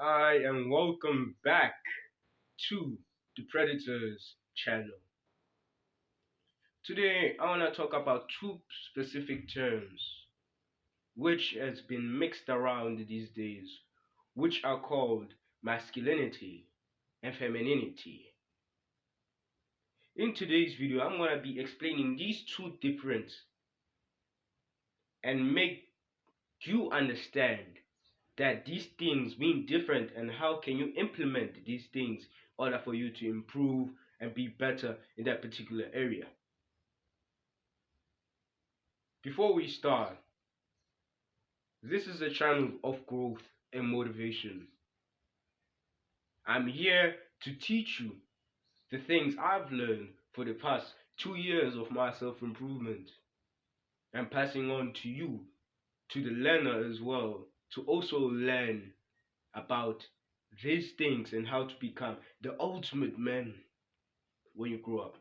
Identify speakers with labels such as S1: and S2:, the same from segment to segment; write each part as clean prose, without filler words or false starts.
S1: Hi, and welcome back to the Predators channel. Today, I want to talk about two specific terms which has been mixed around these days, which are called masculinity and femininity. In today's video, I'm going to be explaining these two different and make you understand that these things being different and how can you implement these things in order for you to improve and be better in that particular area. Before we start, this is a channel of growth and motivation. I'm here to teach you the things I've learned for the past 2 years of my self-improvement and passing on to you, to the learner as well, to also learn about these things and how to become the ultimate man when you grow up.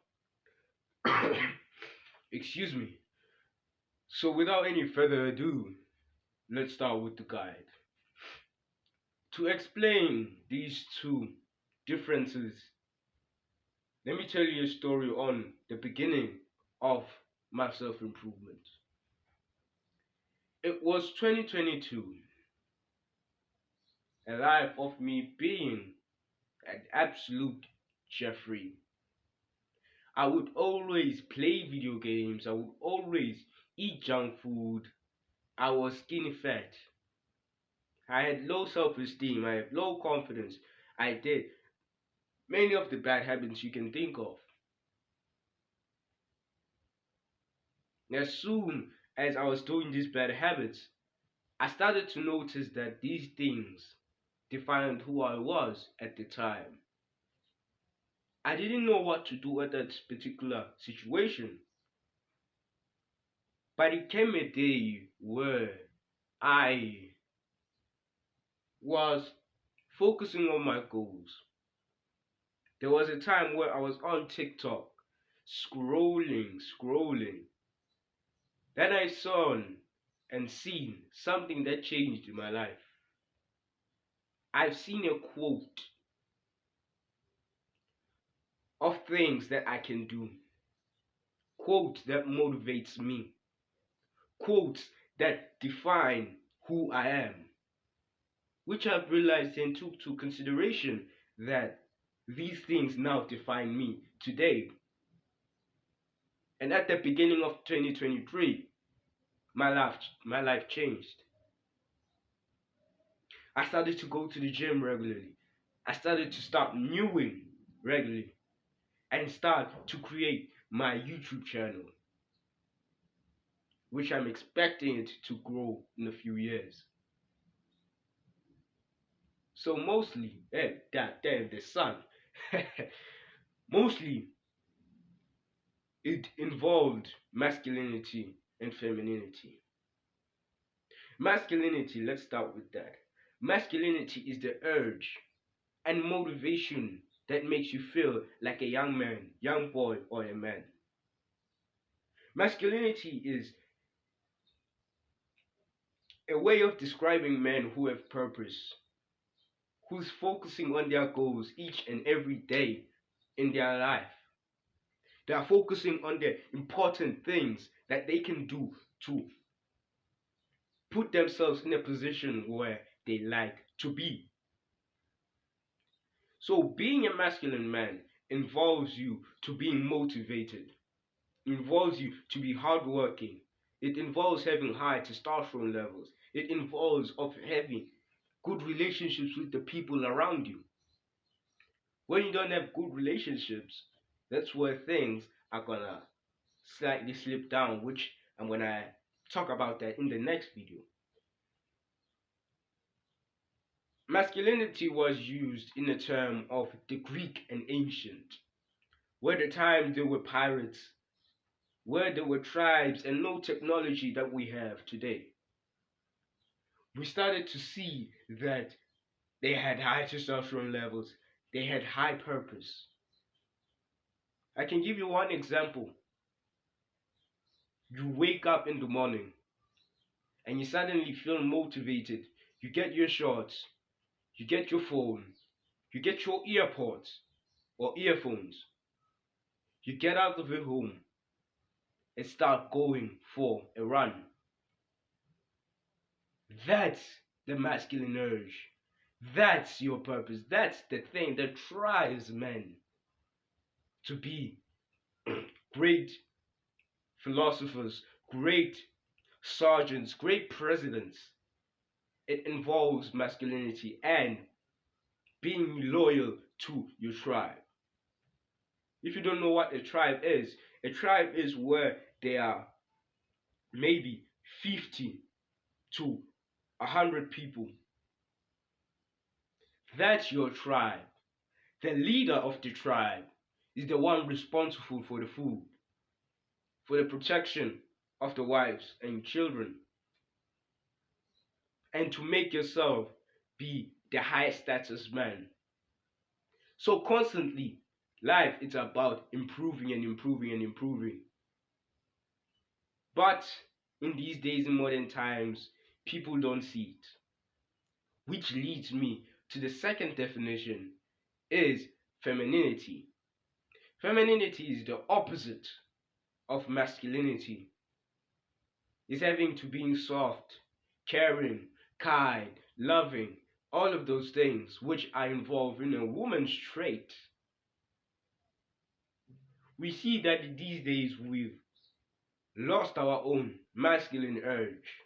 S1: Excuse me. So without any further ado, let's start with the guide. To explain these two differences, let me tell you a story on the beginning of my self-improvement. It was 2022, a life of me being an absolute Jeffrey. I would always play video games, I would always eat junk food, I was skinny fat. I had low self-esteem, I had low confidence, I did many of the bad habits you can think of. As soon as I was doing these bad habits, I started to notice that these things defined who I was at the time. I didn't know what to do at that particular situation, but it came a day where I was focusing on my goals. There was a time where I was on TikTok, scrolling. Then I saw and seen something that changed my life. I've seen a quote of things that I can do, quotes that motivates me, quotes that define who I am, which I've realized and took to consideration that these things now define me today. And at the beginning of 2023, my life changed. I started to go to the gym regularly. I started to start newing regularly and start to create my YouTube channel, which I'm expecting it to grow in a few years. So mostly, damn the sun. Mostly, it involved masculinity and femininity. Masculinity, let's start with that. Masculinity is the urge and motivation that makes you feel like a young man, young boy, or a man. Masculinity is a way of describing men who have purpose, who's focusing on their goals each and every day in their life. They are focusing on the important things that they can do to put themselves in a position where they like to be. So being a masculine man involves you to being motivated, involves you to be hardworking. It involves having high testosterone levels. It involves of having good relationships with the people around you. When you don't have good relationships, that's where things are gonna slightly slip down, which I'm gonna talk about that in the next video. Masculinity was used in the term of the Greek and ancient, where the time there were pirates, where there were tribes and no technology that we have today. We started to see that they had high testosterone levels, they had high purpose. I can give you one example. You wake up in the morning and you suddenly feel motivated. You get your shorts, you get your phone, you get your earpods or earphones, you get out of your home and start going for a run. That's the masculine urge. That's your purpose. That's the thing that drives men to be great philosophers, great sergeants, great presidents. It involves masculinity and being loyal to your tribe. If you don't know what a tribe is where there are maybe 50 to 100 people. That's your tribe. The leader of the tribe is the one responsible for the food, for the protection of the wives and children, and to make yourself be the highest status man. So constantly, life is about improving and improving and improving. But in these days, in modern times, people don't see it. Which leads me to the second definition is femininity. Femininity is the opposite of masculinity. It's having to being soft, caring, kind, loving, all of those things which are involved in a woman's trait. We see that these days we've lost our own masculine urge.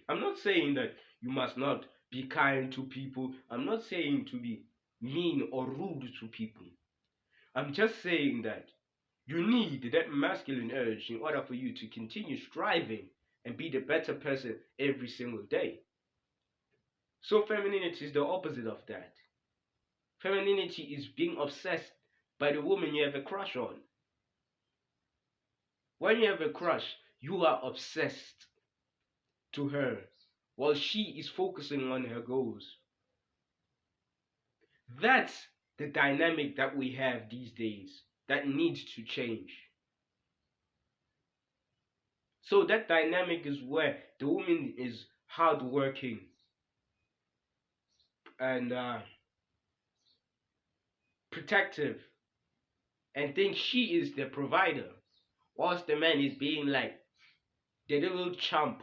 S1: I'm not saying that you must not be kind to people. I'm not saying to be mean or rude to people. I'm just saying that you need that masculine urge in order for you to continue striving and be the better person every single day. So femininity is the opposite of that. Femininity is being obsessed by the woman you have a crush on. When you have a crush, you are obsessed to her while she is focusing on her goals. That's the dynamic that we have these days that needs to change. So that dynamic is where the woman is hardworking and protective and thinks she is the provider, whilst the man is being like the little chump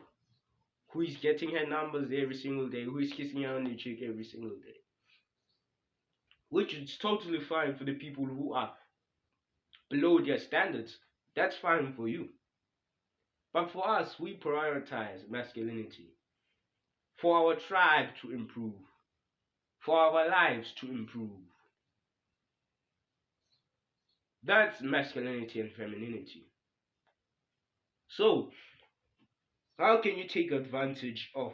S1: who is getting her numbers every single day, who is kissing her on the cheek every single day. Which is totally fine for the people who are below their standards. That's fine for you. But for us, we prioritize masculinity. For our tribe to improve. For our lives to improve. That's masculinity and femininity. So, how can you take advantage of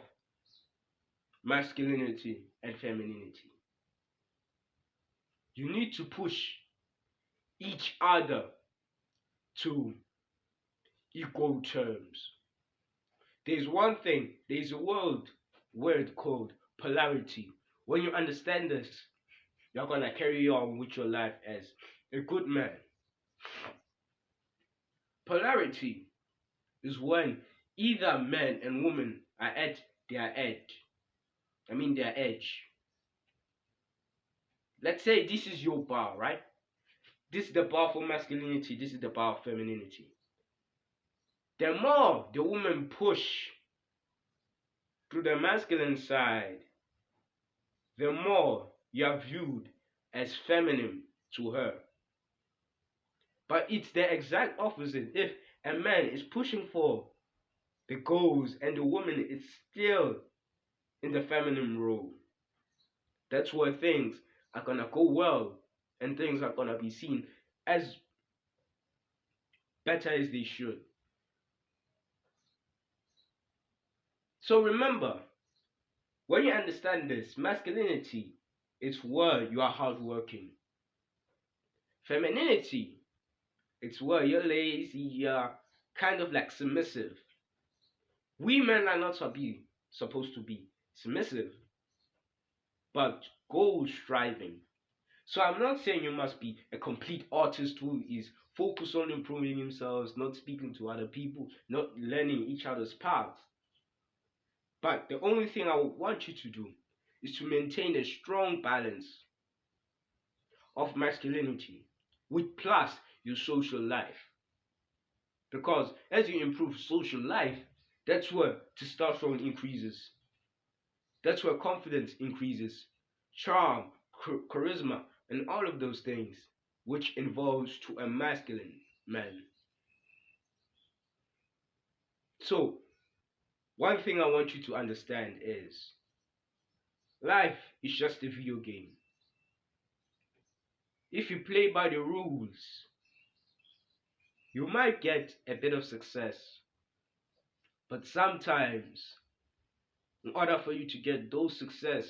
S1: masculinity and femininity? You need to push each other to equal terms. There's a word called polarity. When you understand this, you're gonna carry on with your life as a good man. Polarity is when either man and woman are at their edge. Their edge. Let's say this is your bar, right? This is the bar for masculinity, this is the bar of femininity. The more the woman push to the masculine side, the more you are viewed as feminine to her. But it's the exact opposite. If a man is pushing for the goals and the woman is still in the feminine role, that's where things are gonna go well and things are gonna be seen as better as they should. So remember, when you understand this, masculinity is where you are hardworking. Femininity, it's where you're lazy, you're kind of like submissive. We men are not supposed to be submissive, but goal striving. So I'm not saying you must be a complete artist who is focused on improving themselves, not speaking to other people, not learning each other's paths. But the only thing I want you to do is to maintain a strong balance of masculinity with plus your social life. Because as you improve social life, that's where testosterone increases. That's where confidence increases, charm, charisma, and all of those things, which involves to a masculine man. So, one thing I want you to understand is life is just a video game. If you play by the rules, you might get a bit of success, but sometimes, in order for you to get those success,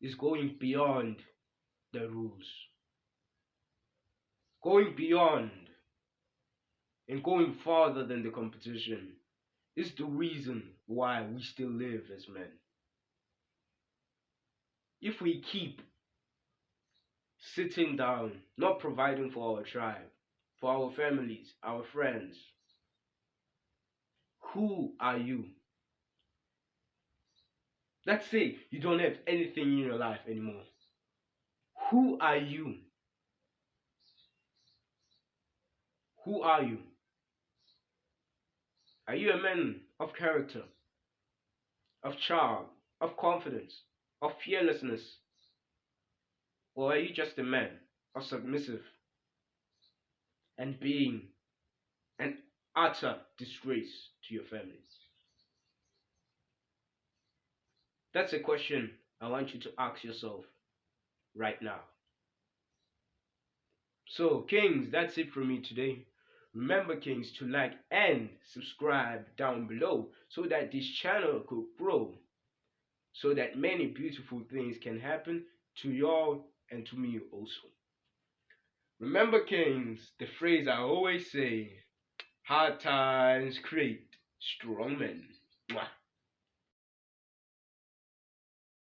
S1: is going beyond the rules, going beyond and going farther than the competition is the reason why we still live as men. If we keep sitting down, not providing for our tribe, for our families, our friends, who are you? Let's say you don't have anything in your life anymore. Who are you? Who are you? Are you a man of character, of charm, of confidence, of fearlessness? Or are you just a man of submissive and being an utter disgrace to your family? That's a question I want you to ask yourself right now. So, Kings, that's it from me today. Remember, Kings, to like and subscribe down below so that this channel could grow, so that many beautiful things can happen to y'all and to me also. Remember, Kings, the phrase I always say, hard times create strong men. Mwah.